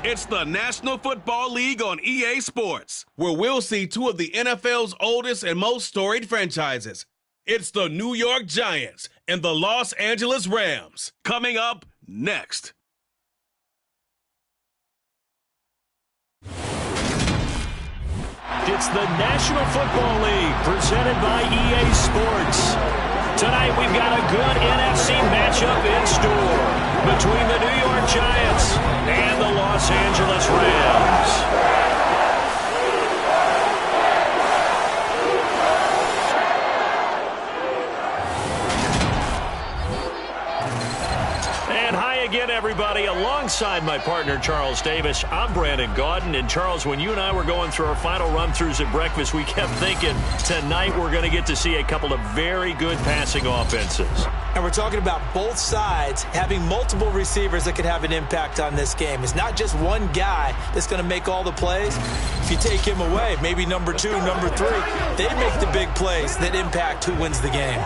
It's the National Football League on EA Sports, where we'll see two of the NFL's oldest and most storied franchises. It's the New York Giants and the Los Angeles Rams. Coming up next. It's the National Football League presented by EA Sports. Tonight we've got a good NFC matchup in store between the New York Giants and the Los Angeles Rams. Again, everybody, alongside my partner, Charles Davis, I'm Brandon Gaudin. And, Charles, when you and I were going through our final run-throughs at breakfast, we kept thinking tonight we're going to get to see a couple of very good passing offenses. And we're talking about both sides having multiple receivers that could have an impact on this game. It's not just one guy that's going to make all the plays. If you take him away, maybe number 2, number 3, they make the big plays that impact who wins the game.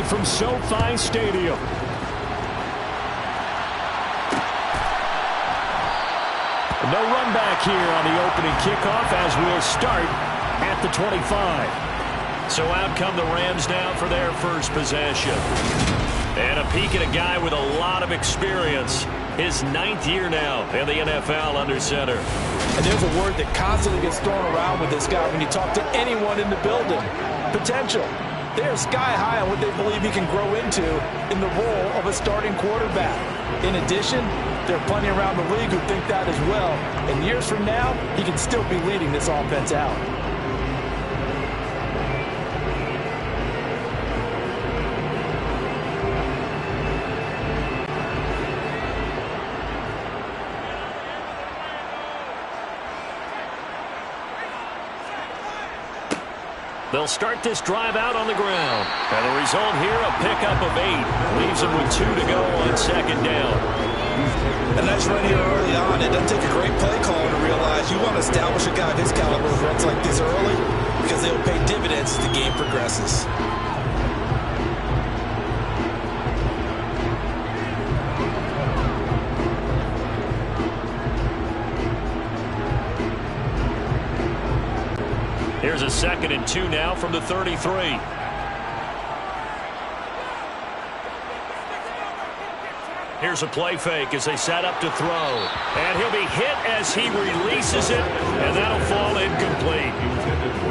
From SoFi Stadium. No run back here on the opening kickoff as we'll start at the 25. So out come the Rams now for their first possession. And a peek at a guy with a lot of experience. His 9th year now in the NFL under center. And there's a word that constantly gets thrown around with this guy when you talk to anyone in the building. Potential. They're sky high on what they believe he can grow into in the role of a starting quarterback. In addition, there are plenty around the league who think that as well. And years from now, he can still be leading this offense out. They'll start this drive out on the ground. And the result here, a pickup of 8. Leaves them with 2 to go on 2nd down. A nice run here early on. It doesn't take a great play caller to realize you want to establish a guy of his caliber who runs like this early because they will pay dividends as the game progresses. Here's a 2nd and 2 now from the 33. Here's a play fake as they set up to throw. And he'll be hit as he releases it, and that'll fall incomplete.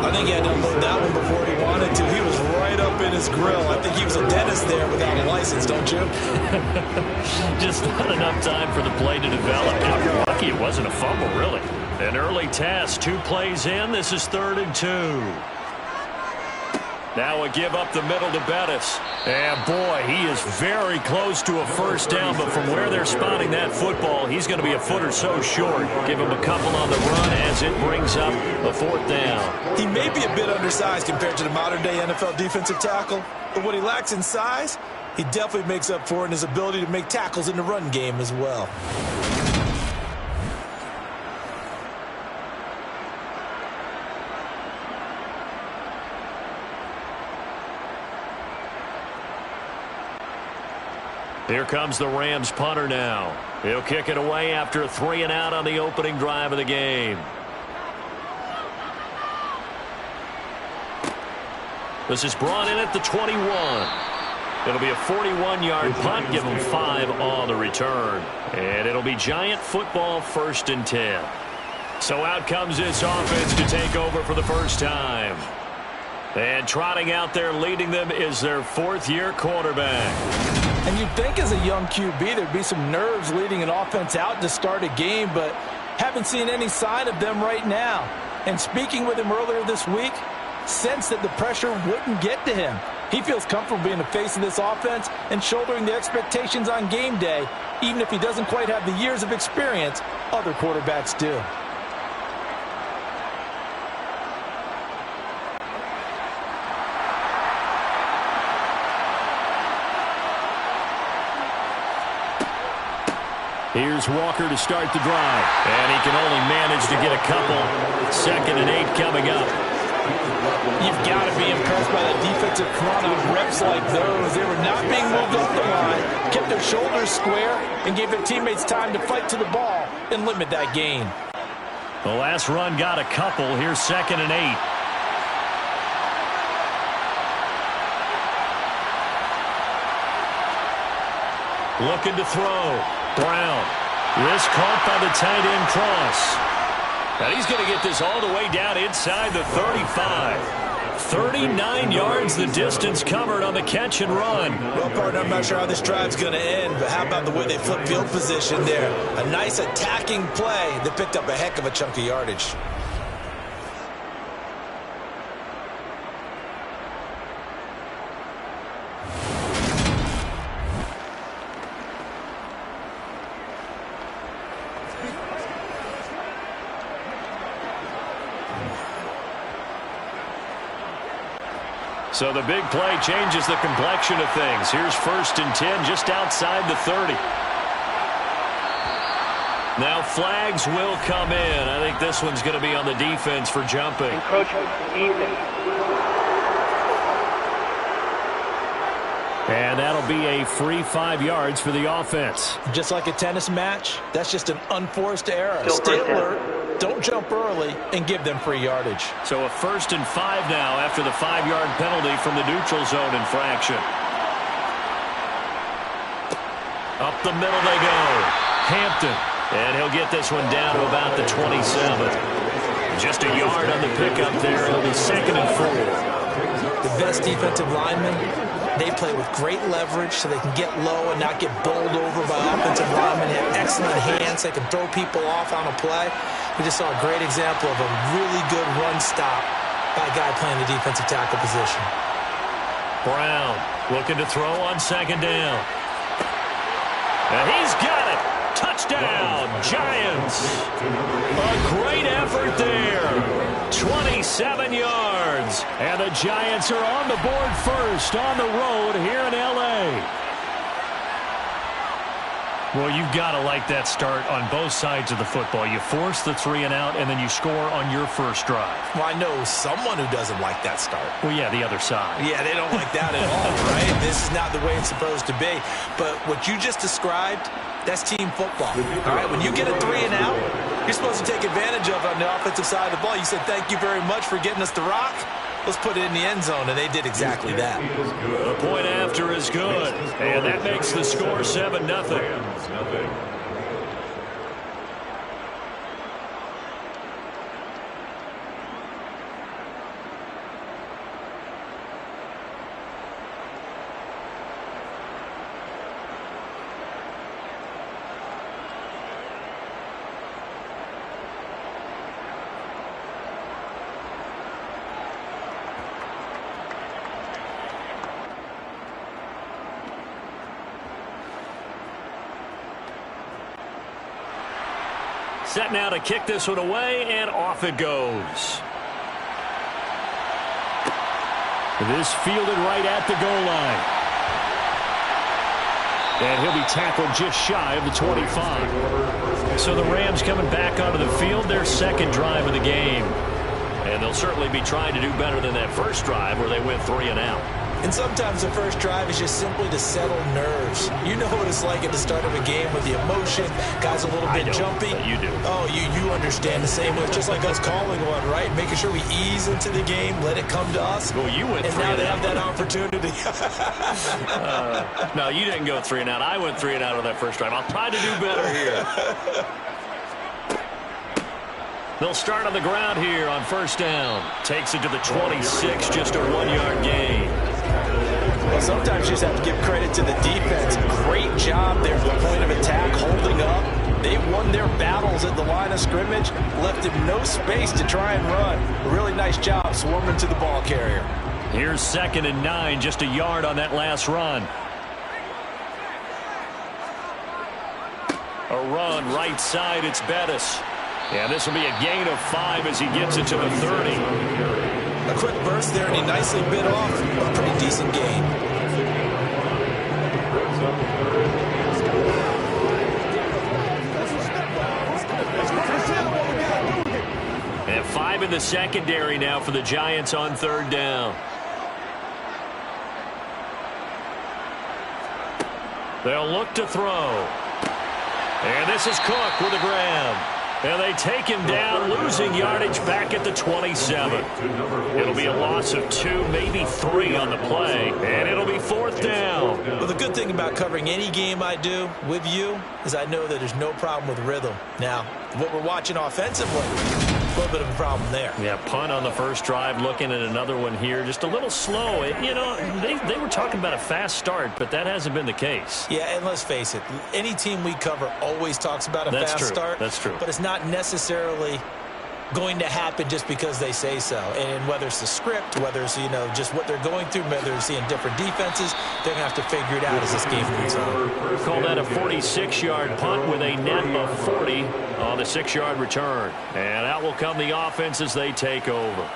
I think he had to unload that one before he wanted to. He was right up in his grill. I think he was a dentist there without a license, don't you? Just not enough time for the play to develop. And lucky it wasn't a fumble, really. An early test, 2 plays in. This is 3rd and 2. Now a give up the middle to Bettis. And boy, he is very close to a first down, but from where they're spotting that football, he's going to be a foot or so short. Give him a couple on the run as it brings up a 4th down. He may be a bit undersized compared to the modern-day NFL defensive tackle, but what he lacks in size, he definitely makes up for in his ability to make tackles in the run game as well. Here comes the Rams punter now. He'll kick it away after a 3 and out on the opening drive of the game. This is brought in at the 21. It'll be a 41-yard punt, give them 5 on the return. And it'll be Giant football 1st and 10. So out comes this offense to take over for the first time. And trotting out there leading them is their 4th-year quarterback. And you'd think as a young QB there'd be some nerves leading an offense out to start a game, but haven't seen any sign of them right now. And speaking with him earlier this week, sensed that the pressure wouldn't get to him. He feels comfortable being the face of this offense and shouldering the expectations on game day, even if he doesn't quite have the years of experience other quarterbacks do. Here's Walker to start the drive. And he can only manage to get a couple. 2nd and 8 coming up. You've got to be impressed by the defensive front on reps like those. They were not being moved up the line, kept their shoulders square, and gave their teammates time to fight to the ball and limit that gain. The last run got a couple. Here's 2nd and 8. Looking to throw. Brown. This caught by the tight end cross. And he's going to get this all the way down inside the 35. 39 yards the distance covered on the catch and run. Well, partner, I'm not sure how this drive's going to end, but how about the way they flip field position there? A nice attacking play that picked up a heck of a chunk of yardage. So the big play changes the complexion of things. Here's 1st and 10 just outside the 30. Now flags will come in. I think this one's going to be on the defense for jumping. Encroachment, easy. And that'll be a free 5 yards for the offense. Just like a tennis match, that's just an unforced error. Stay alert, don't jump early, and give them free yardage. So a 1st and 5 now after the 5-yard penalty from the neutral zone infraction. Up the middle they go. Hampton. And he'll get this one down to about the 27. Just a yard on the pickup there. It'll be 2nd and 4. The best defensive linemen, they play with great leverage so they can get low and not get bowled over by offensive linemen. They have excellent hands. They can throw people off on a play. We just saw a great example of a really good run stop by a guy playing the defensive tackle position. Brown looking to throw on 2nd down. And he's got it. Touchdown, Giants. A great effort there. 27 yards. And the Giants are on the board first on the road here in L.A. Well, you've got to like that start on both sides of the football. You force the 3 and out, and then you score on your first drive. Well, I know someone who doesn't like that start. Well, yeah, the other side. Yeah, they don't like that at all, right? This is not the way it's supposed to be. But what you just described, that's team football. All right, when you get a 3 and out, you're supposed to take advantage of it on the offensive side of the ball. You said, thank you very much for getting us the rock. Let's put it in the end zone, and they did exactly that. The point after is good, and that makes the score 7-0. Set now to kick this one away, and off it goes. This fielded right at the goal line. And he'll be tackled just shy of the 25. So the Rams coming back onto the field, their 2nd drive of the game. And they'll certainly be trying to do better than that first drive where they went 3 and out. And sometimes the first drive is just simply to settle nerves. You know what it's like at the start of a game with the emotion. Guys a little bit jumpy. You do. Oh, you understand the same way. It's just like us calling one, right? Making sure we ease into the game, let it come to us. Well, you went 3 and out. And now they have that opportunity. No, you didn't go 3 and out. I went 3 and out on that first drive. I'll try to do better here. They'll start on the ground here on 1st down. Takes it to the 26, just a 1-yard gain. Well, sometimes you just have to give credit to the defense. Great job there at the point of attack, holding up. They won their battles at the line of scrimmage, left him no space to try and run. A really nice job swarming to the ball carrier. Here's 2nd and 9, just a yard on that last run. A run right side, it's Bettis. Yeah, this will be a gain of 5 as he gets it to the 30. A quick burst there, and he nicely bit off a pretty decent gain. And 5 in the secondary now for the Giants on 3rd down. They'll look to throw. And this is Cook with a grab. And they take him down, losing yardage back at the 27. It'll be a loss of 2, maybe 3 on the play. And it'll be 4th down. Well, the good thing about covering any game I do with you is I know that there's no problem with rhythm. Now, what we're watching offensively, a little bit of a problem there. Yeah, punt on the first drive, looking at another one here. Just a little slow. You know, they were talking about a fast start, but that hasn't been the case. Yeah, and let's face it, any team we cover always talks about a fast start. That's true. But it's not necessarily going to happen just because they say so. And whether it's the script, whether it's, you know, just what they're going through, whether they're seeing different defenses, they're going to have to figure it out as this game moves on. Call that a 46-yard punt with a net of 40 on the 6-yard return. And out will come the offense as they take over.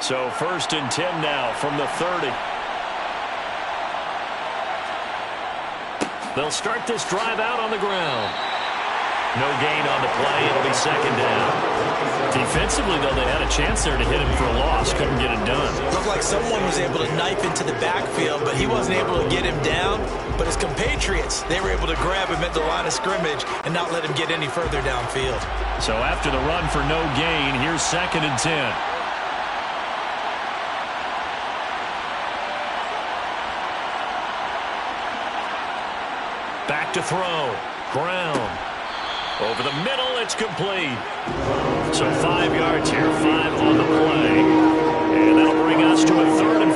So 1st and 10 now from the 30. They'll start this drive out on the ground. No gain on the play. It'll be 2nd down. Defensively, though, they had a chance there to hit him for a loss. Couldn't get it done. Looked like someone was able to knife into the backfield, but he wasn't able to get him down. But his compatriots, they were able to grab him at the line of scrimmage and not let him get any further downfield. So after the run for no gain, here's 2nd and 10. Back to throw. Brown. Over the middle, it's complete. So 5 yards here, 5 on the play. And that'll bring us to a 3rd and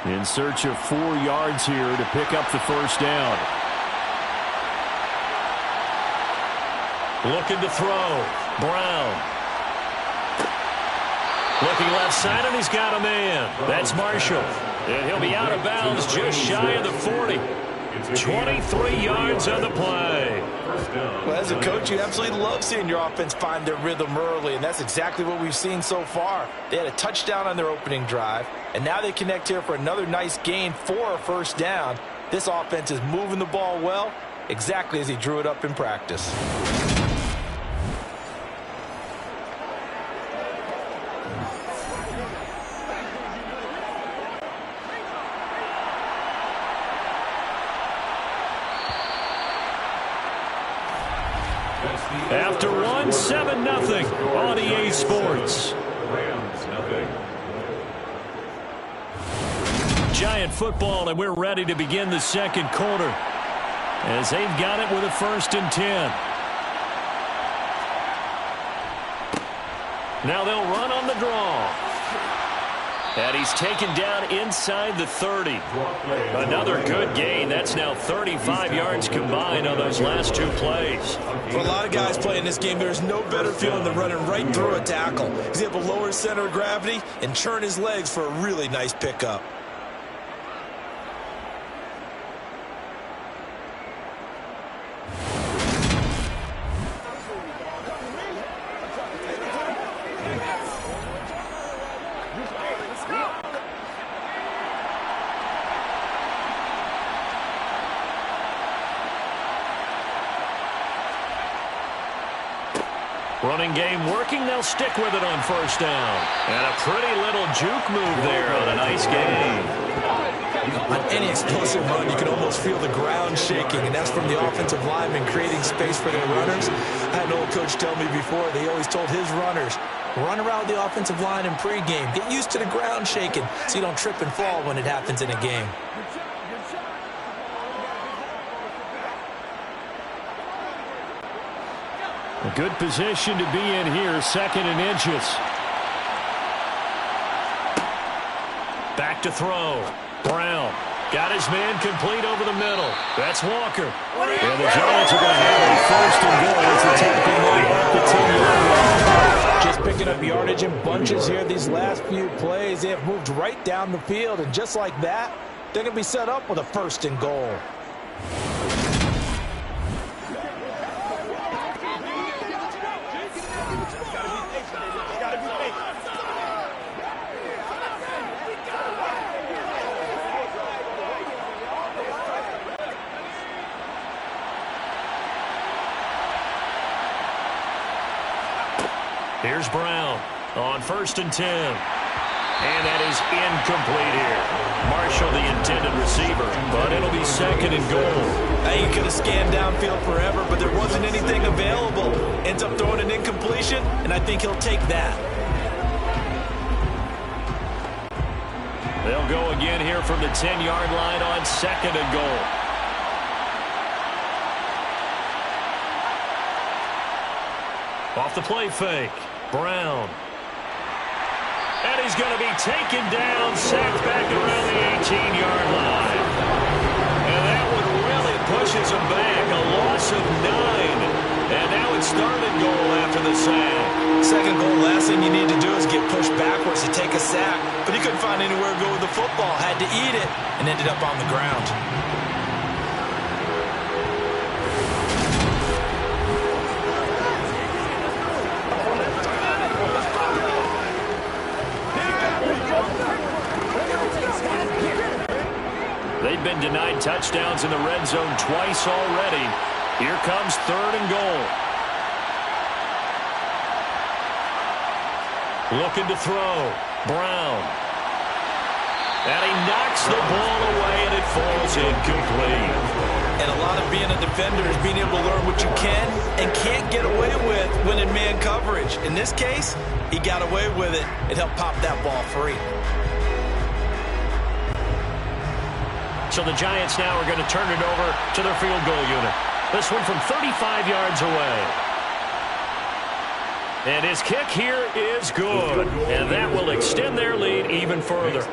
4. In search of 4 yards here to pick up the 1st down. Looking to throw. Brown. Looking left side, and he's got a man. That's Marshall. And he'll be out of bounds just shy of the 40. 23 yards on the play. Well, as a coach, you absolutely love seeing your offense find their rhythm early, and that's exactly what we've seen so far. They had a touchdown on their opening drive, and now they connect here for another nice gain for a 1st down. This offense is moving the ball well, exactly as he drew it up in practice. After 7-0 on EA Sports. Giant football, and we're ready to begin the 2nd quarter as they've got it with a 1st and 10. Now they'll run on the draw. And he's taken down inside the 30. Another good gain. That's now 35 yards combined on those last 2 plays. For a lot of guys playing this game, there's no better feeling than running right through a tackle. He's able to lower his center of gravity and turn his legs for a really nice pickup. Running game working. They'll stick with it on 1st down. And a pretty little juke move there on a nice game. On any explosive run, you can almost feel the ground shaking, and that's from the offensive linemen creating space for their runners. I had an old coach tell me before, they always told his runners, run around the offensive line in pregame. Get used to the ground shaking so you don't trip and fall when it happens in a game. A good position to be in here, 2nd and inches. Back to throw. Brown got his man complete over the middle. That's Walker. And the Giants are going to have a 1st and goal as the tackle line at the 10-yard line. Just picking up yardage in bunches here these last few plays. They have moved right down the field, and just like that, they're going to be set up with a 1st and goal. Here's Brown on 1st and 10. And that is incomplete here. Marshall, the intended receiver, but it'll be 2nd and goal. Now, he could have scanned downfield forever, but there wasn't anything available. Ends up throwing an incompletion, and I think he'll take that. They'll go again here from the 10-yard line on 2nd and goal. Off the play fake. Brown. And he's going to be taken down, sacked back around the 18-yard line. And that one really pushes him back. A loss of 9. And now it's 3rd and goal after the sack. 2nd goal, last thing you need to do is get pushed backwards to take a sack. But he couldn't find anywhere to go with the football. Had to eat it and ended up on the ground. They've been denied touchdowns in the red zone twice already. Here comes 3rd and goal. Looking to throw. Brown. And he knocks the ball away, and it falls incomplete. And a lot of being a defender is being able to learn what you can and can't get away with when in man coverage. In this case, he got away with it. It helped pop that ball free. So the Giants now are going to turn it over to their field goal unit. This one from 35 yards away. And his kick here is good. And that will extend their lead even further.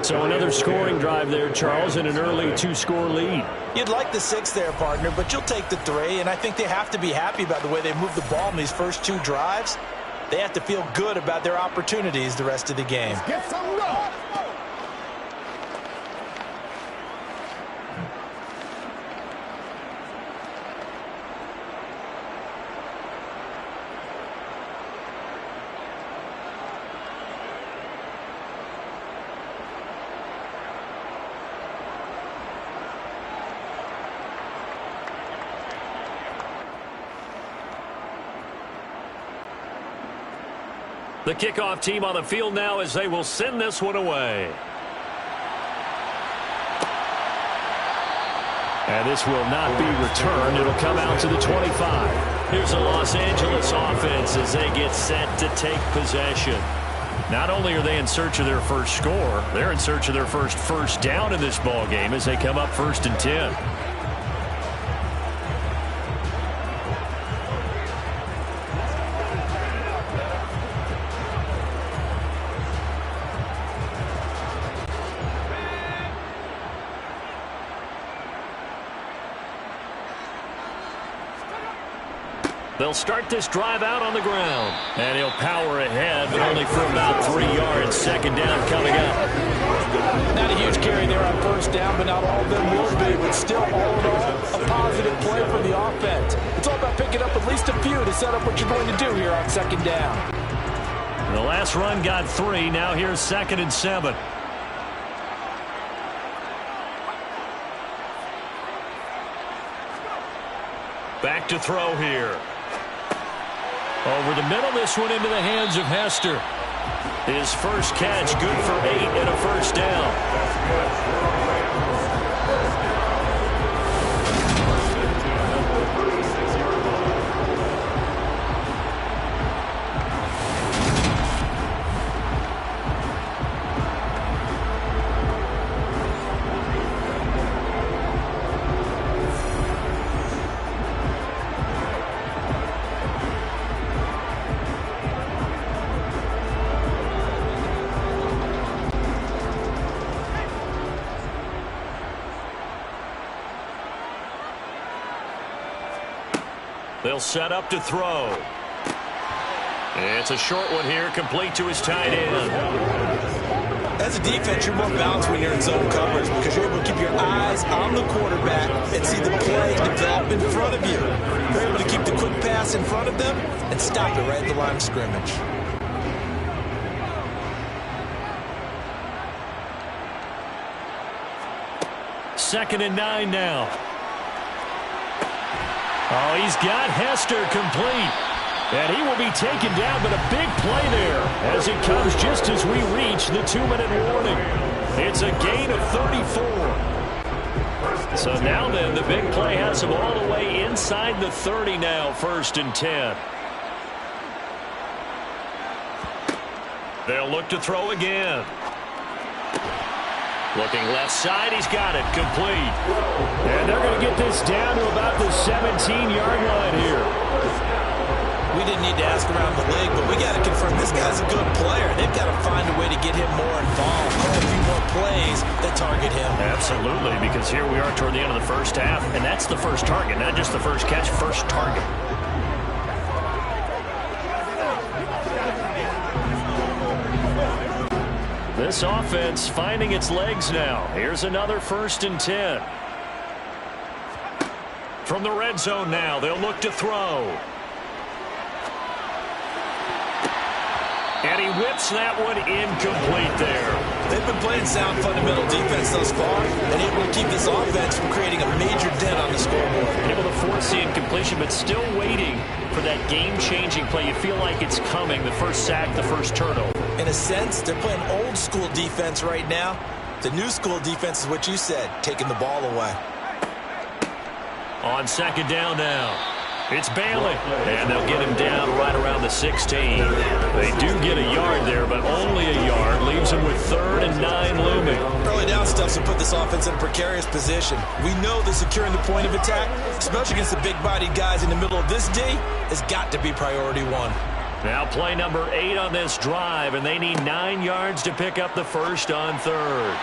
So another scoring drive there, Charles, and an early 2-score lead. You'd like the 6 there, partner, but you'll take the 3. And I think they have to be happy about the way they moved the ball in these first 2 drives. They have to feel good about their opportunities the rest of the game. Get some love. The kickoff team on the field now as they will send this one away. And this will not be returned. It'll come out to the 25. Here's the Los Angeles offense as they get set to take possession. Not only are they in search of their first score, they're in search of their first down in this ball game as they come up 1st and 10. They'll start this drive out on the ground. And he'll power ahead, but only for about 3 yards. 2nd down coming up. Not a huge carry there on 1st down, but not all of them will be. But still, all in all, a positive play for the offense. It's all about picking up at least a few to set up what you're going to do here on 2nd down. And the last run got 3. Now here's 2nd and 7. Back to throw here. Over the middle, this one into the hands of Hester. His first catch, good for 8 and a 1st down. They'll set up to throw. It's a short one here, complete to his tight end. As a defense, you're more balanced when you're in zone coverage because you're able to keep your eyes on the quarterback and see the play develop in front of you. You're able to keep the quick pass in front of them and stop it right at the line of scrimmage. Second and 9 now. Oh, he's got Hester complete. And he will be taken down, but a big play there as it comes just as we reach the 2-minute warning. It's a gain of 34. So now then, the big play has him all the way inside the 30 now, 1st and 10. They'll look to throw again. Looking left side, he's got it, complete. And they're going to get this down to about the 17-yard line here. We didn't need to ask around the league, but we got to confirm this guy's a good player. They've got to find a way to get him more involved, call a few more plays that target him. Absolutely, because here we are toward the end of the first half, and that's the first target, not just the first catch, first target. This offense finding its legs now. Here's another 1st and 10. From the red zone now, they'll look to throw. And he whips that one incomplete there. They've been playing sound fundamental defense thus far and able to keep this offense from creating a major dent on the scoreboard. Able to force the incompletion, but still waiting for that game-changing play. You feel like it's coming, the first sack, the first turnover. In a sense, they're playing old-school defense right now. The new-school defense is what you said, taking the ball away. On 2nd down now. It's Bailey, and they'll get him down right around the 16. They do get a yard there, but only a yard. Leaves him with 3rd and 9 looming. Early down stuff to put this offense in a precarious position. We know that securing the point of attack, especially against the big-bodied guys in the middle of this D, has got to be priority 1. Now play number 8 on this drive, and they need 9 yards to pick up the first on 3rd.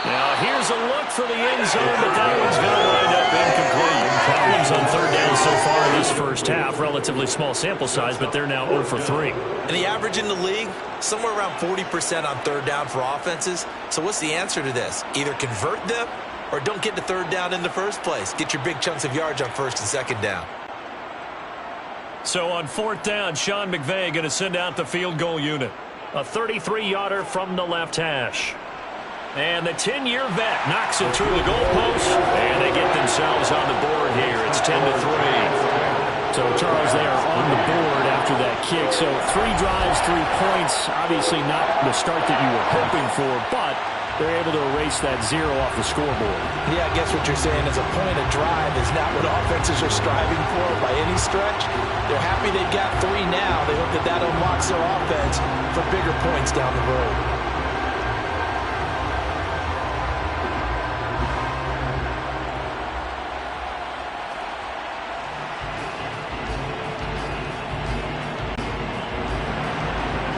Now, here's a look for the end zone, but that one's going to wind up incomplete. Problems on 3rd down so far in this first half. Relatively small sample size, but they're now 0 for 3. And the average in the league, somewhere around 40% on 3rd down for offenses. So what's the answer to this? Either convert them or don't get to 3rd down in the first place. Get your big chunks of yards on 1st and 2nd down. So on 4th down, Sean McVay going to send out the field goal unit. A 33-yarder from the left hash. And the 10-year vet knocks it through the goalpost, and they get themselves on the board here. It's 10-3. So, Charles, they are on the board after that kick. So 3 drives, 3 points. Obviously not the start that you were hoping for, but they're able to erase that 0 off the scoreboard. Yeah, I guess what you're saying is a point of drive is not what offenses are striving for by any stretch. They're happy they've got 3 now. They hope that that unlocks their offense for bigger points down the road.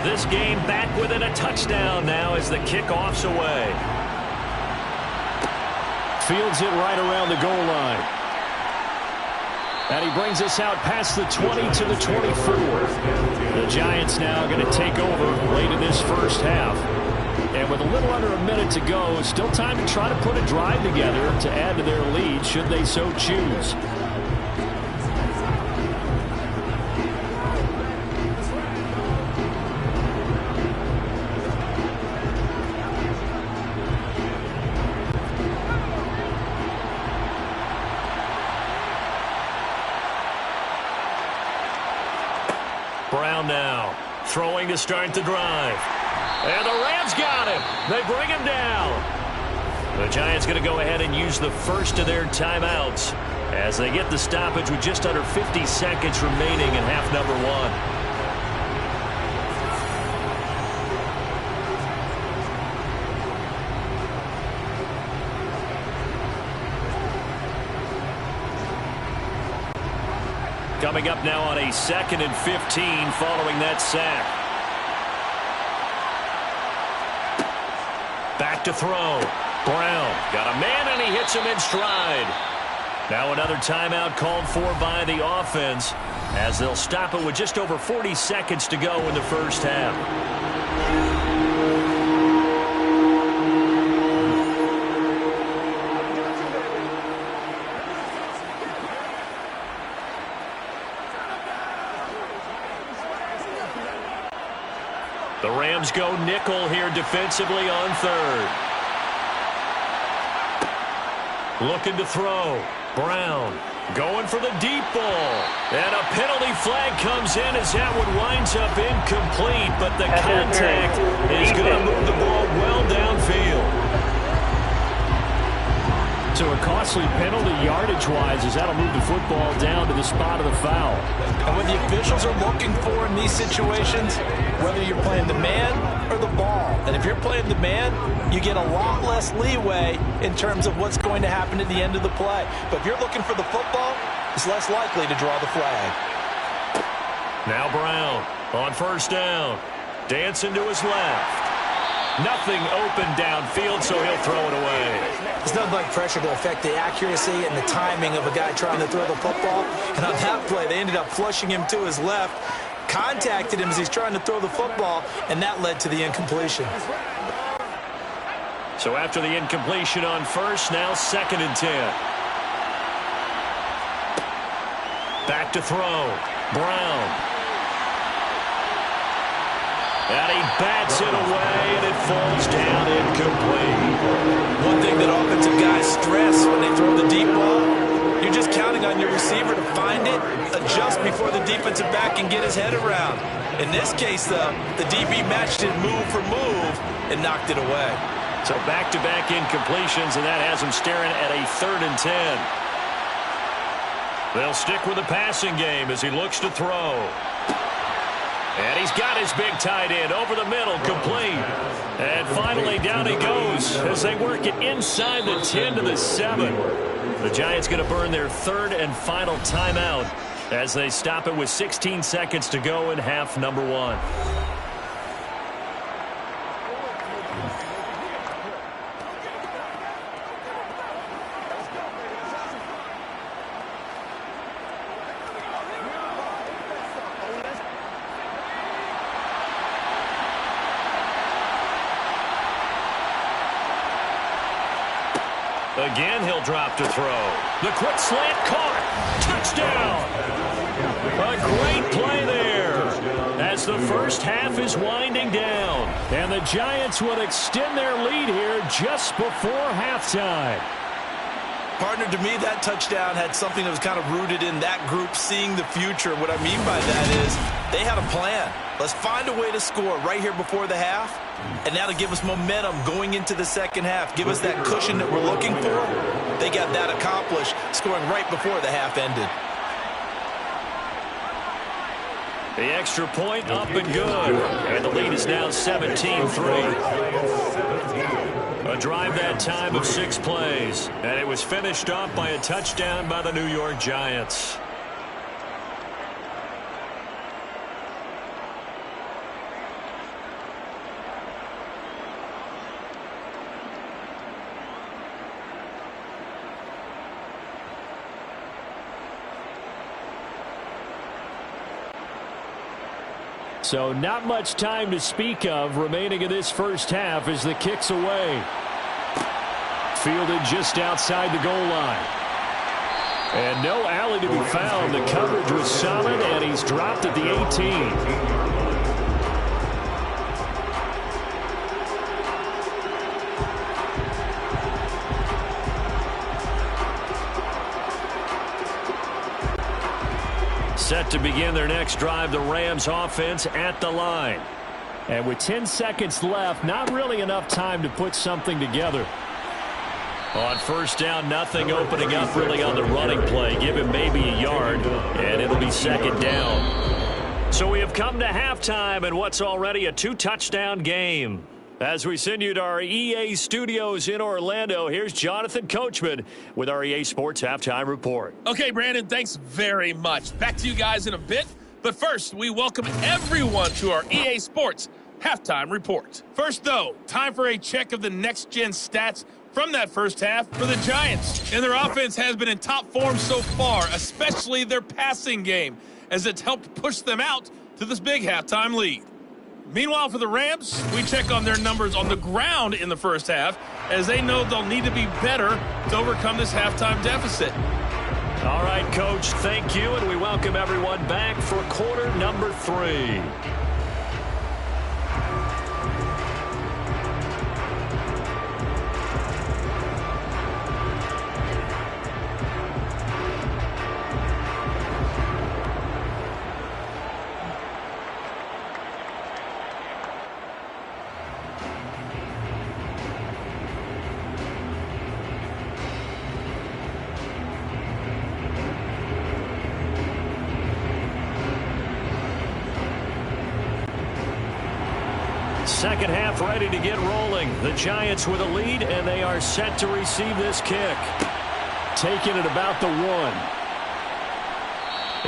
This game back within a touchdown now as the kickoff's away. Fields it right around the goal line. And he brings us out past the 20 to the 24. The Giants now going to take over late in this first half. And with a little under a minute to go, still time to try to put a drive together to add to their lead should they so choose. Brown now, throwing to start the drive. And the Rams got him. They bring him down. The Giants going to go ahead and use the first of their timeouts as they get the stoppage with just under 50 seconds remaining in half number 1. Coming up now on a 2nd and 15 following that sack. Back to throw. Brown got a man and he hits him in stride. Now another timeout called for by the offense as they'll stop it with just over 40 seconds to go in the first half. The Rams go nickel here defensively on third. Looking to throw. Brown going for the deep ball. And a penalty flag comes in as that one winds up incomplete, but the contact is going to move the ball well downfield. So a costly penalty yardage-wise as that'll move the football down to the spot of the foul. And what the officials are looking for in these situations, whether you're playing the man or the ball, and if you're playing the man, you get a lot less leeway in terms of what's going to happen at the end of the play. But if you're looking for the football, it's less likely to draw the flag. Now Brown on first down. Dancing to his left. Nothing open downfield, so he'll throw it away. There's nothing like pressure to affect the accuracy and the timing of a guy trying to throw the football. And on that play, they ended up flushing him to his left, contacted him as he's trying to throw the football, and that led to the incompletion. So after the incompletion on first, now 2nd and 10. Back to throw. Brown. And he bats it away, and it falls down incomplete. One thing that offensive guys stress when they throw the deep ball, you're just counting on your receiver to find it, adjust before the defensive back can get his head around. In this case, though, the DB matched it move for move and knocked it away. So back-to-back incompletions, and that has him staring at a 3rd and 10. They'll stick with the passing game as he looks to throw. And he's got his big tight end over the middle, complete. And finally down he goes as they work it inside the 10 to the 7. The Giants going to burn their 3rd and final timeout as they stop it with 16 seconds to go in half number 1. Again, he'll drop to throw. The quick slant caught. Touchdown. A great play there as the first half is winding down. And the Giants will extend their lead here just before halftime. Partner, to me, that touchdown had something that was kind of rooted in that group seeing the future. What I mean by that is they had a plan. Let's find a way to score right here before the half, and that'll give us momentum going into the second half. Give us that cushion that we're looking for. They got that accomplished, scoring right before the half ended. The extra point up and good, and the lead is now 17-3. A drive that time of 6 plays, and it was finished off by a touchdown by the New York Giants. So not much time to speak of remaining in this first half as the kick's away. Fielded just outside the goal line. And no alley to be found. The coverage was solid, and he's dropped at the 18. Set to begin their next drive, the Rams offense at the line. And with 10 seconds left, not really enough time to put something together. On first down, nothing opening up really on the running play. Give him maybe a yard, and it'll be 2nd down. So we have come to halftime in what's already a 2-touchdown game. As we send you to our EA studios in Orlando, here's Jonathan Coachman with our EA Sports Halftime Report. Okay, Brandon, thanks very much. Back to you guys in a bit. But first, we welcome everyone to our EA Sports Halftime Report. First, though, time for a check of the next-gen stats from that first half for the Giants. And their offense has been in top form so far, especially their passing game, as it's helped push them out to this big halftime lead. Meanwhile, for the Rams, we check on their numbers on the ground in the first half, as they know they'll need to be better to overcome this halftime deficit. All right, Coach, thank you, and we welcome everyone back for quarter number 3. Second half ready to get rolling. The Giants with a lead, and they are set to receive this kick. Taking it about the 1.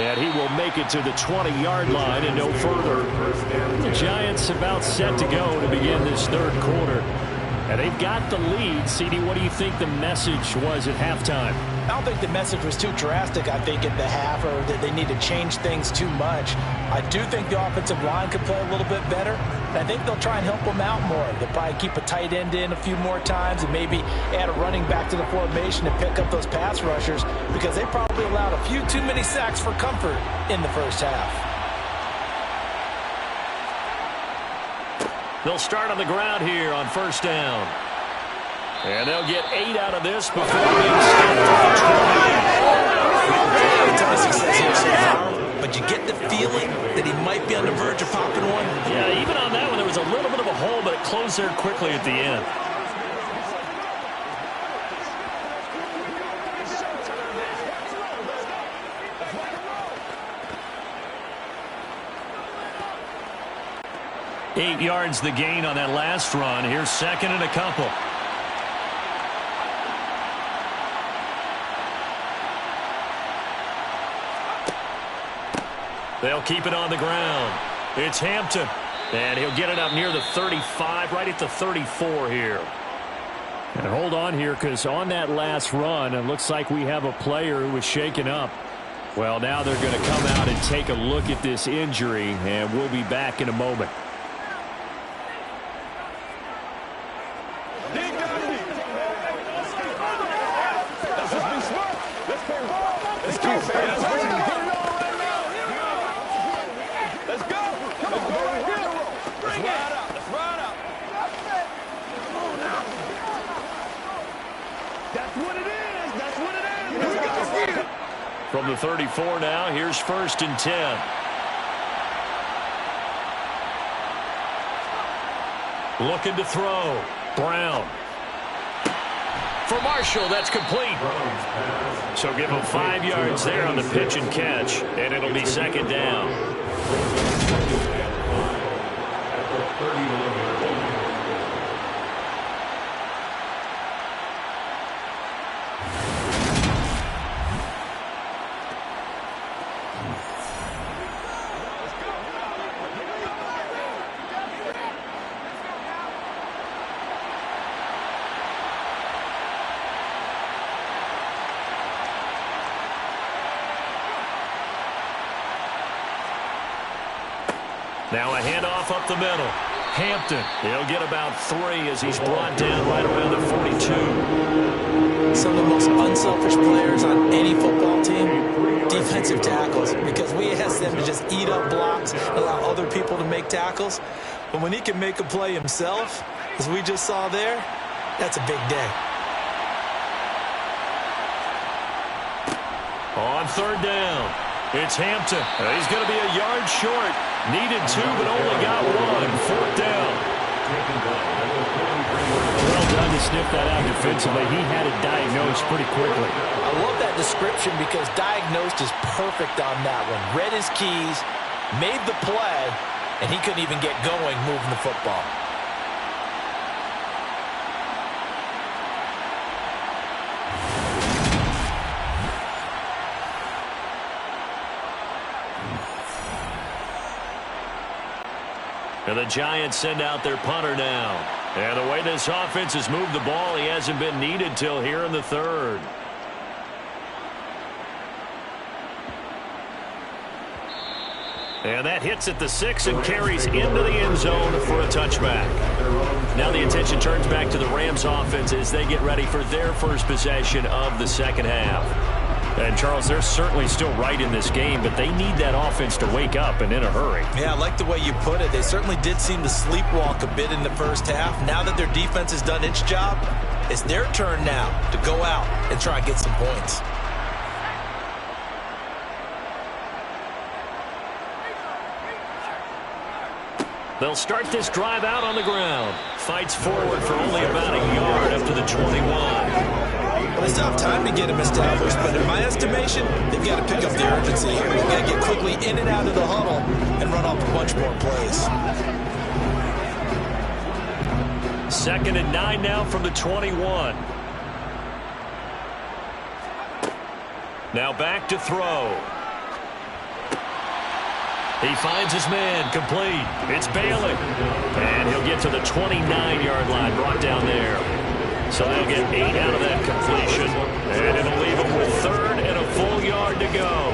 And he will make it to the 20-yard line and no further. The Giants about set to go to begin this third quarter. And they've got the lead. CD, what do you think the message was at halftime? I don't think the message was too drastic, I think, at the half, or that they need to change things too much. I do think the offensive line could play a little bit better, and I think they'll try and help them out more. They'll probably keep a tight end in a few more times and maybe add a running back to the formation and pick up those pass rushers, because they probably allowed a few too many sacks for comfort in the first half. They'll start on the ground here on first down. And they'll get 8 out of this before being stopped at the 20. But you get the feeling that he might be on the verge of popping one. Yeah, even on that one, there was a little bit of a hole, but it closed there quickly at the end. Eight yards the gain on that last run. Here's second and a couple. They'll keep it on the ground. It's Hampton. And he'll get it up near the 35, right at the 34 here. And hold on here, because on that last run, it looks like we have a player who was shaken up. Well, now they're going to come out and take a look at this injury, and we'll be back in a moment. From the 34 now, here's first and 10. Looking to throw. Brown. For Marshall, that's complete. So give him 5 yards there on the pitch and catch, and it'll be second down. Now a handoff up the middle. Hampton, he'll get about 3 as he's brought down right around the 42. Some of the most unselfish players on any football team, defensive tackles, because we ask them to just eat up blocks, allow other people to make tackles. But when he can make a play himself, as we just saw there, that's a big day. On third down, it's Hampton. He's going to be a yard short. Needed 2, but only got 1. Fourth down. Well done to sniff that out defensively. He had it diagnosed pretty quickly. I love that description, because diagnosed is perfect on that one. Read his keys, made the play, and he couldn't even get going moving the football. And the Giants send out their punter now. And the way this offense has moved the ball, he hasn't been needed till here in the third. And that hits at the 6 and carries into the end zone for a touchback. Now the attention turns back to the Rams offense as they get ready for their first possession of the second half. And, Charles, they're certainly still right in this game, but they need that offense to wake up and in a hurry. Yeah, I like the way you put it. They certainly did seem to sleepwalk a bit in the first half. Now that their defense has done its job, it's their turn now to go out and try and get some points. They'll start this drive out on the ground. Fights forward for only about a yard up to the 21. Well, they still have time to get him established, but in my estimation, they've got to pick up the urgency here. They've got to get quickly in and out of the huddle and run off a bunch more plays. 2nd and 9 now from the 21. Now back to throw. He finds his man, complete. It's Bailey. And he'll get to the 29-yard line, brought down there. So they'll get 8 out of that completion. And it'll leave them with 3rd and a full yard to go.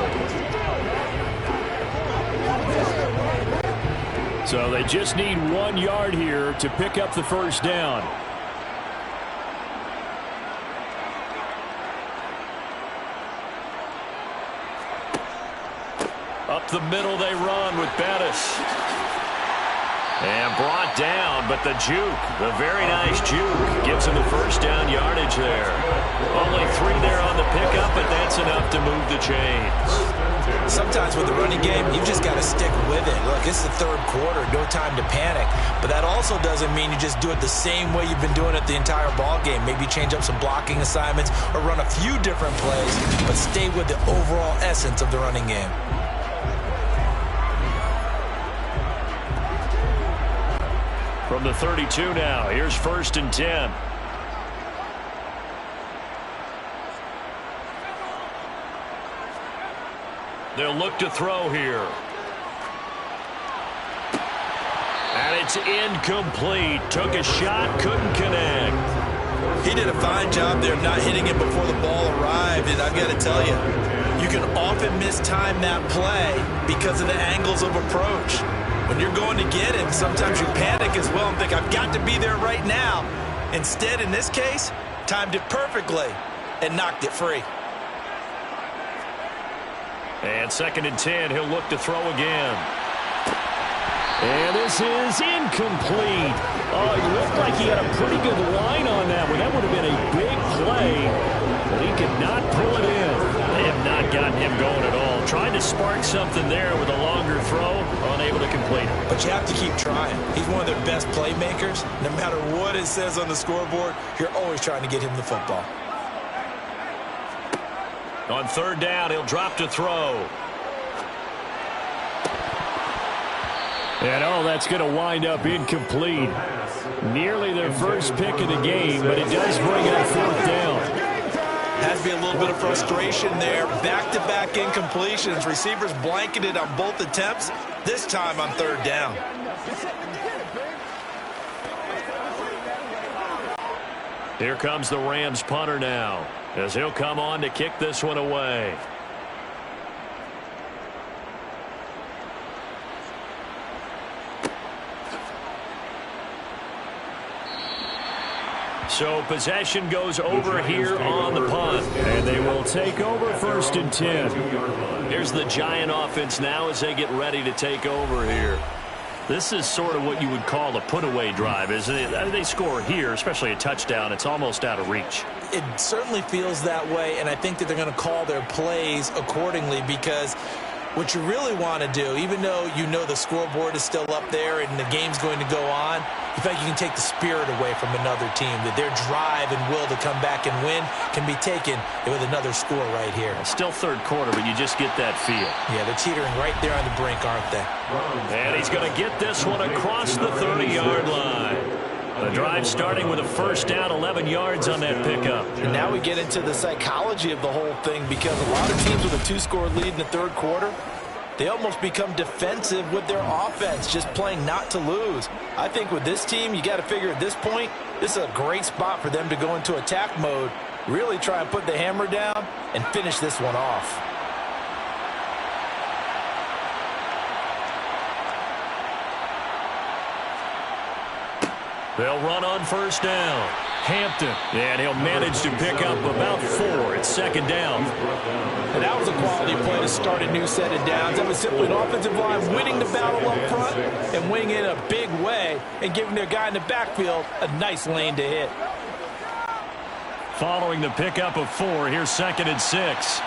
So they just need 1 yard here to pick up the first down. Up the middle they run with Bettis. And brought down, but the juke, the very nice juke, gives him the first down yardage there. Only 3 there on the pickup, but that's enough to move the chains. Sometimes with the running game, you just got to stick with it. Look, it's the third quarter, no time to panic. But that also doesn't mean you just do it the same way you've been doing it the entire ball game. Maybe change up some blocking assignments or run a few different plays, but stay with the overall essence of the running game. From the 32 now, here's 1st and 10. They'll look to throw here. And it's incomplete. Took a shot, couldn't connect. He did a fine job there not hitting it before the ball arrived, and I've got to tell you, you can often mistime that play because of the angles of approach. When you're going to get it, sometimes you panic as well and think, I've got to be there right now. Instead, in this case, timed it perfectly and knocked it free. And 2nd and 10, he'll look to throw again. And this is incomplete. Oh, it looked like he had a pretty good line on that one. That would have been a big play, but he could not pull it in. They have not gotten him going at all. Trying to spark something there with a longer throw, unable to complete it. But you have to keep trying. He's one of their best playmakers. No matter what it says on the scoreboard, you're always trying to get him the football. On 3rd down, he'll drop to throw. And, oh, that's going to wind up incomplete. Nearly their first pick of the game, but it does bring up 4th down. Has to be a little bit of frustration there. Back-to-back incompletions. Receivers blanketed on both attempts, this time on 3rd down. Here comes the Rams punter now, as he'll come on to kick this one away. So possession goes over here on the punt, and they will take over 1st and 10. Here's the Giant offense now as they get ready to take over here. This is sort of what you would call a put-away drive, isn't it? I mean, they score here, especially a touchdown. It's almost out of reach. It certainly feels that way, and I think that they're going to call their plays accordingly because what you really want to do, even though you know the scoreboard is still up there and the game's going to go on, you feel like you can take the spirit away from another team, that their drive and will to come back and win can be taken with another score right here. Still 3rd quarter, but you just get that feel. Yeah, they're teetering right there on the brink, aren't they? And he's going to get this one across the 30-yard line. The drive starting with a 1st down, 11 yards on that pickup. And now we get into the psychology of the whole thing because a lot of teams with a 2-score lead in the 3rd quarter, they almost become defensive with their offense, just playing not to lose. I think with this team, you got to figure at this point, this is a great spot for them to go into attack mode, really try and put the hammer down and finish this one off. They'll run on first down. Hampton, and he'll manage to pick up about 4. It's second down. And that was a quality play to start a new set of downs. That was simply an offensive line winning the battle up front and winning it in a big way and giving their guy in the backfield a nice lane to hit. Following the pickup of 4, here's second and 6.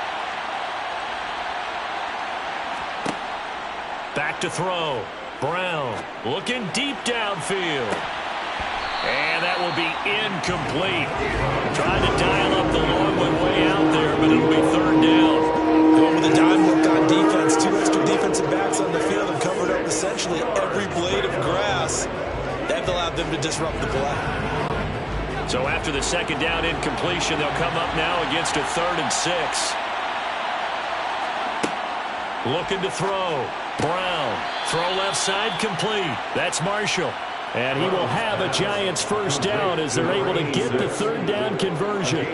Back to throw. Brown looking deep downfield. And that will be incomplete. Trying to dial up the long one way out there, but it'll be third down. Going with a dime look on defense. 2 extra defensive backs on the field and covered up essentially every blade of grass. That allowed them to disrupt the play. So after the second down incompletion, they'll come up now against a 3rd and 6. Looking to throw. Brown. Throw left side complete. That's Marshall. And he will have a Giants first down as they're able to get the 3rd down conversion.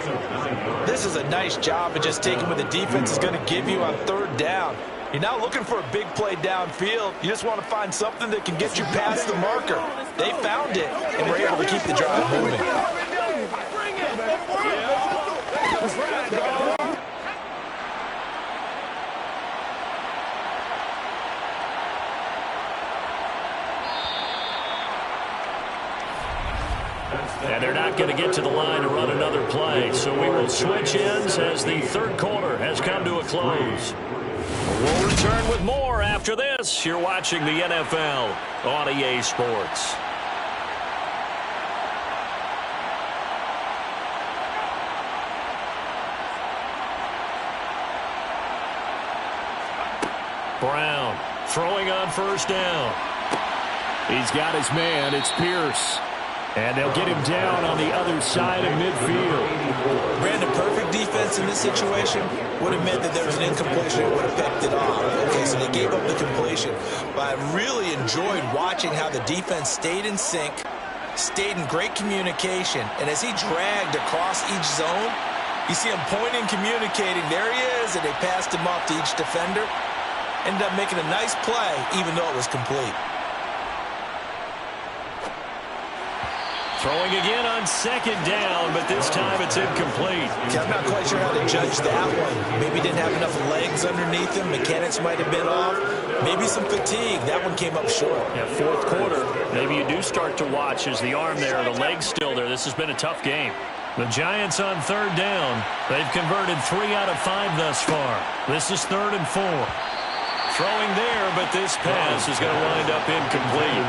This is a nice job of just taking what the defense is going to give you on 3rd down. You're not looking for a big play downfield. You just want to find something that can get you past the marker. They found it and were able to keep the drive moving. And they're not going to get to the line to run another play. So we will switch ends as the 3rd quarter has come to a close. We'll return with more after this. You're watching the NFL on EA Sports. Brown throwing on first down. He's got his man. It's Pierce. And they'll get him down on the other side of midfield. Brandon, perfect defense in this situation would have meant that there was an incompletion. It would have picked it off. Okay, so they gave up the completion. But I really enjoyed watching how the defense stayed in sync, stayed in great communication. And as he dragged across each zone, you see him pointing, communicating. There he is, and they passed him off to each defender. Ended up making a nice play, even though it was complete. Throwing again on second down, but this time it's incomplete. I'm not quite sure how to judge that one. Maybe didn't have enough legs underneath him. Mechanics might have been off. Maybe some fatigue. That one came up short. Yeah, 4th quarter. Maybe you do start to watch as the arm there, the leg's still there. This has been a tough game. The Giants on 3rd down. They've converted 3 out of 5 thus far. This is 3rd and 4. Throwing there, but this pass is going to wind up incomplete.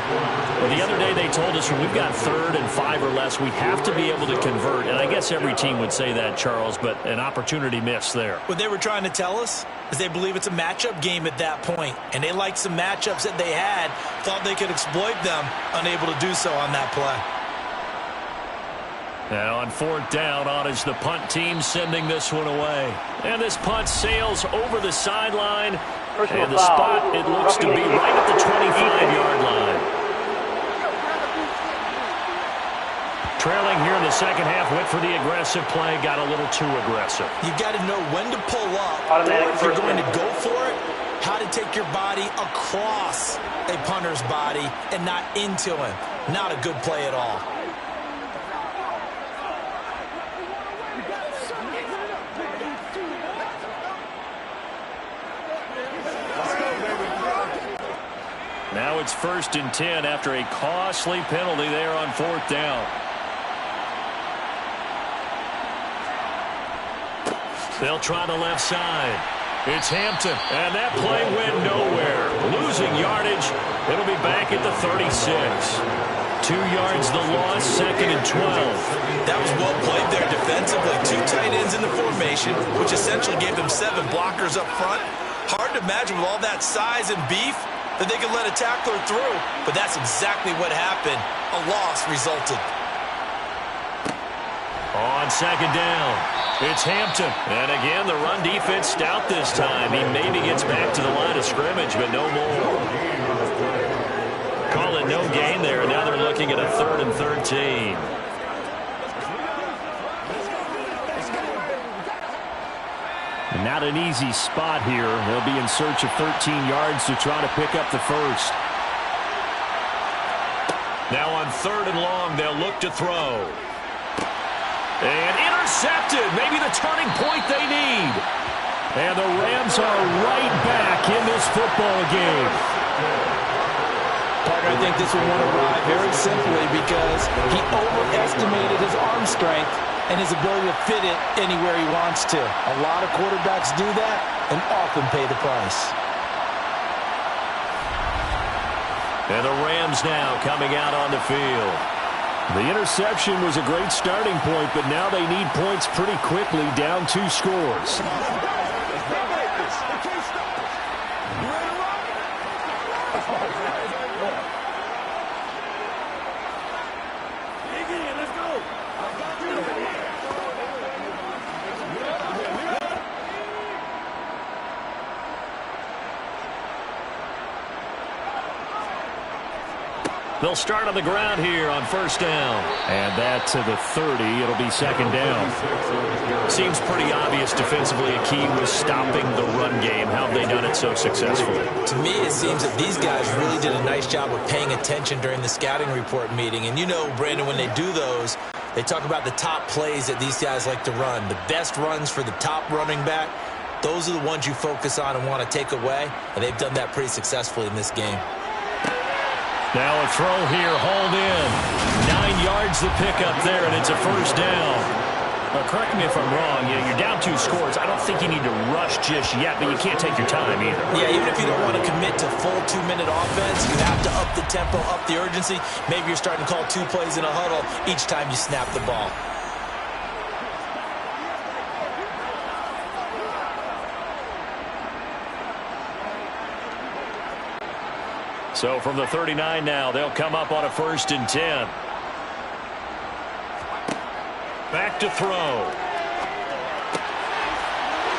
Well, the other day they told us when we've got 3rd and 5 or less, we have to be able to convert. And I guess every team would say that, Charles, but an opportunity missed there. What they were trying to tell us is they believe it's a matchup game at that point. And they liked some matchups that they had, thought they could exploit them, unable to do so on that play. And on 4th down, on is the punt team sending this one away. And this punt sails over the sideline. And the spot, it looks to be right at the 25-yard line. Trailing here in the second half, went for the aggressive play, got a little too aggressive. You've got to know when to pull up, or if you're going to go for it, how to take your body across a punter's body and not into him. Not a good play at all. Now it's 1st and 10 after a costly penalty there on 4th down. They'll try the left side. It's Hampton, and that play went nowhere. Losing yardage. It'll be back at the 36. 2 yards the loss, 2nd and 12. That was well played there defensively. 2 tight ends in the formation, which essentially gave them 7 blockers up front. Hard to imagine with all that size and beef that they could let a tackler through, but that's exactly what happened. A loss resulted. On second down, it's Hampton. And again, the run defense stout this time. He maybe gets back to the line of scrimmage, but no more. Call it no gain there. Now they're looking at a 3rd and 13. And not an easy spot here. They'll be in search of 13 yards to try to pick up the first. Now on 3rd and long, they'll look to throw. And intercepted. Maybe the turning point they need. And the Rams are right back in this football game. Parker, I think this one won arrive very simply because he overestimated his arm strength and his ability to fit it anywhere he wants to. A lot of quarterbacks do that and often pay the price. And the Rams now coming out on the field. The interception was a great starting point, but now they need points pretty quickly, down 2 scores. They'll start on the ground here on 1st down. And that to the 30. It'll be 2nd down. Seems pretty obvious defensively a key was stopping the run game. How have they done it so successfully? To me, it seems that these guys really did a nice job of paying attention during the scouting report meeting. And you know, Brandon, when they do those, they talk about the top plays that these guys like to run. The best runs for the top running back, those are the ones you focus on and want to take away. And they've done that pretty successfully in this game. Now a throw here, hauled in. 9 yards to pick up there, and it's a 1st down. Well, correct me if I'm wrong. Yeah, you're down 2 scores. I don't think you need to rush just yet, but you can't take your time either. Yeah, even if you don't want to commit to full 2-minute offense, you have to up the tempo, up the urgency. Maybe you're starting to call 2 plays in a huddle each time you snap the ball. So from the 39 now, they'll come up on a 1st and 10. Back to throw.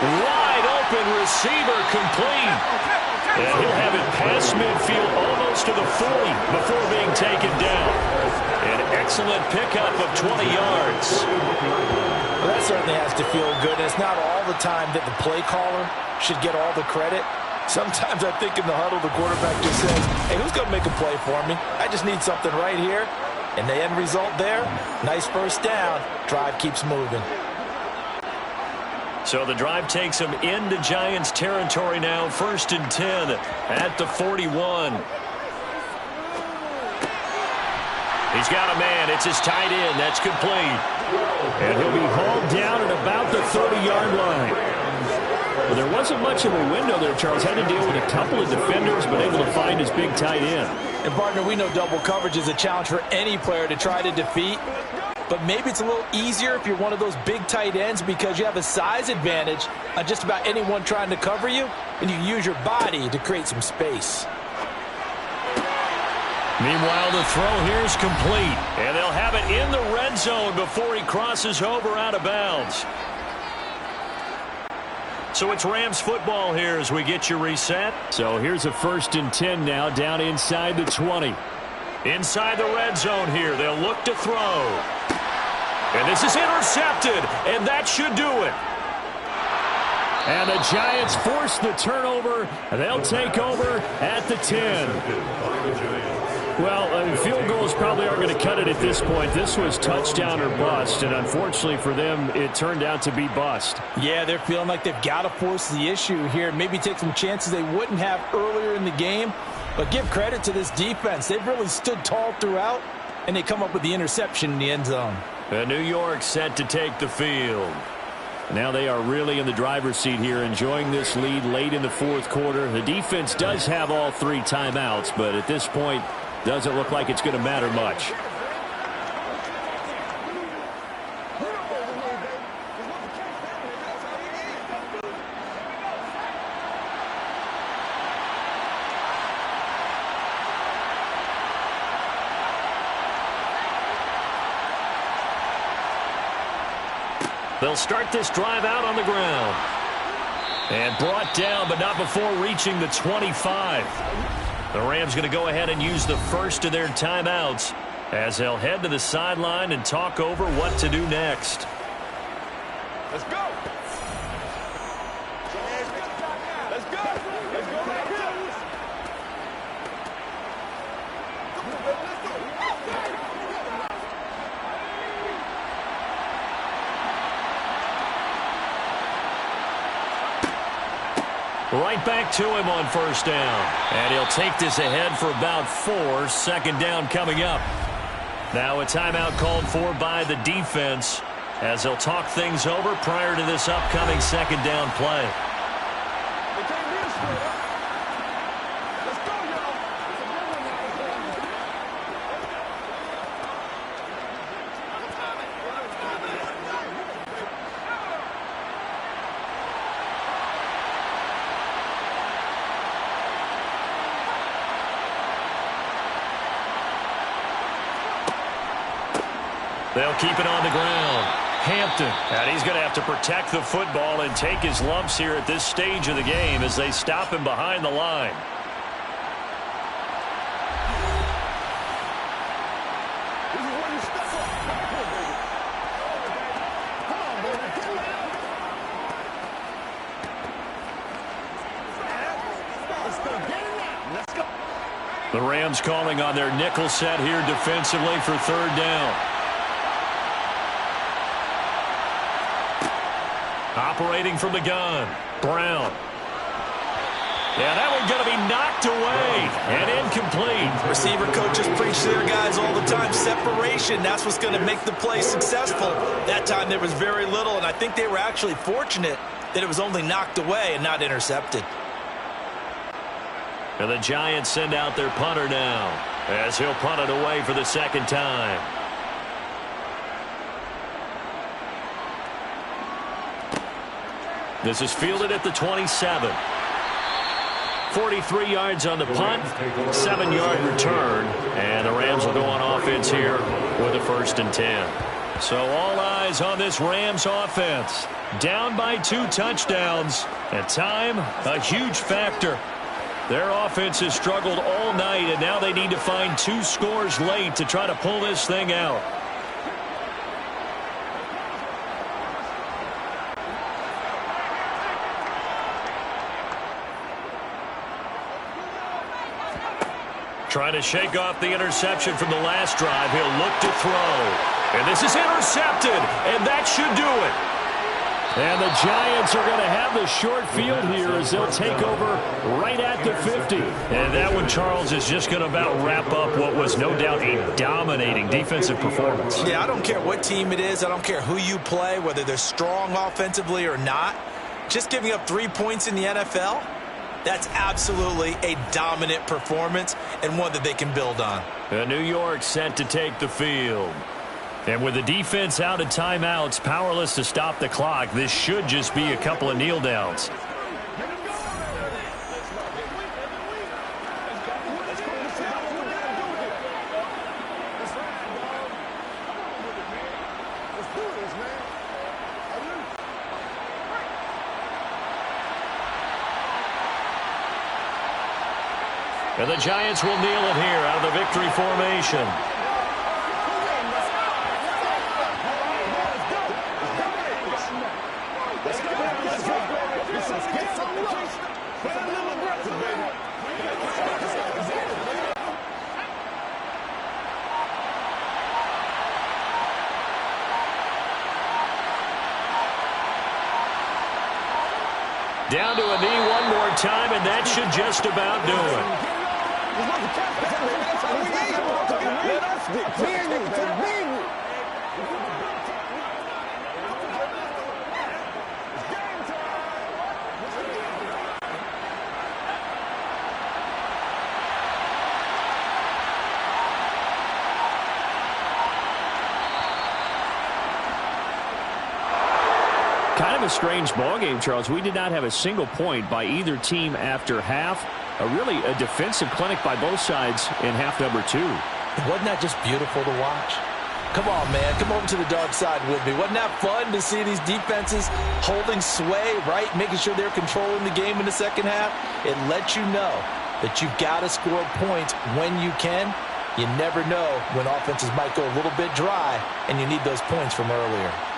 Wide open receiver complete. And he'll have it past midfield almost to the 40 before being taken down. An excellent pickup of 20 yards. Well, that certainly has to feel good. And it's not all the time that the play caller should get all the credit. Sometimes I think in the huddle, the quarterback just says, hey, who's going to make a play for me? I just need something right here. And the end result there, nice 1st down. Drive keeps moving. So the drive takes them into Giants territory now. 1st and 10 at the 41. He's got a man. It's his tight end. That's complete. And he'll be hauled down at about the 30-yard line. Well, there wasn't much of a window there, Charles. Had to deal with a couple of defenders, but able to find his big tight end. And, partner, we know double coverage is a challenge for any player to try to defeat. But maybe it's a little easier if you're one of those big tight ends because you have a size advantage on just about anyone trying to cover you, and you use your body to create some space. Meanwhile, the throw here is complete. And they'll have it in the red zone before he crosses over out of bounds. So it's Rams football here as we get you reset. So here's a 1st and 10 now down inside the 20. Inside the red zone here. They'll look to throw. And this is intercepted. And that should do it. And the Giants force the turnover. They'll take over at the 10. Well, field goals probably aren't going to cut it at this point. This was touchdown or bust, and unfortunately for them, it turned out to be bust. Yeah, they're feeling like they've got to force the issue here. Maybe take some chances they wouldn't have earlier in the game. But give credit to this defense. They've really stood tall throughout, and they come up with the interception in the end zone. And New York set to take the field. Now they are really in the driver's seat here, enjoying this lead late in the 4th quarter. The defense does have all 3 timeouts, but at this point, doesn't look like it's going to matter much. They'll start this drive out on the ground. And brought down, but not before reaching the 25. The Rams going to go ahead and use the first of their timeouts as they'll head to the sideline and talk over what to do next. Let's go. Let's go. Let's go. Right back to him on first down. And he'll take this ahead for about 4. Second down coming up. Now a timeout called for by the defense as they'll talk things over prior to this upcoming second down play. They'll keep it on the ground. Hampton. And he's going to have to protect the football and take his lumps here at this stage of the game as they stop him behind the line. The Rams calling on their nickel set here defensively for third down. Operating from the gun, Brown. Yeah, that one's going to be knocked away and incomplete. Receiver coaches preach to their guys all the time. Separation, that's what's going to make the play successful. That time there was very little, and I think they were actually fortunate that it was only knocked away and not intercepted. And the Giants send out their punter now as he'll punt it away for the second time. This is fielded at the 27. 43 yards on the punt, 7-yard return, and the Rams will go on offense here with a 1st and 10. So all eyes on this Rams offense. Down by 2 touchdowns, and time a huge factor. Their offense has struggled all night, and now they need to find 2 scores late to try to pull this thing out. Trying to shake off the interception from the last drive. He'll look to throw. And this is intercepted, and that should do it. And the Giants are going to have the short field here as they'll take over right at the 50. And that one, Charles, is just going to about wrap up what was no doubt a dominating defensive performance. Yeah, I don't care what team it is. I don't care who you play, whether they're strong offensively or not. Just giving up 3 points in the NFL, that's absolutely a dominant performance and one that they can build on. And New York set to take the field. And with the defense out of timeouts, powerless to stop the clock, this should just be a couple of kneel downs. And the Giants will kneel it here out of the victory formation. Down to a knee one more time, and that should just about do it. Kind of a strange ballgame, Charles. We did not have a single point by either team after half. Really a defensive clinic by both sides in half number 2. Wasn't that just beautiful to watch? Come on, man. Come over to the dark side with me. Wasn't that fun to see these defenses holding sway, right? Making sure they're controlling the game in the second half. It lets you know that you've got to score points when you can. You never know when offenses might go a little bit dry, and you need those points from earlier.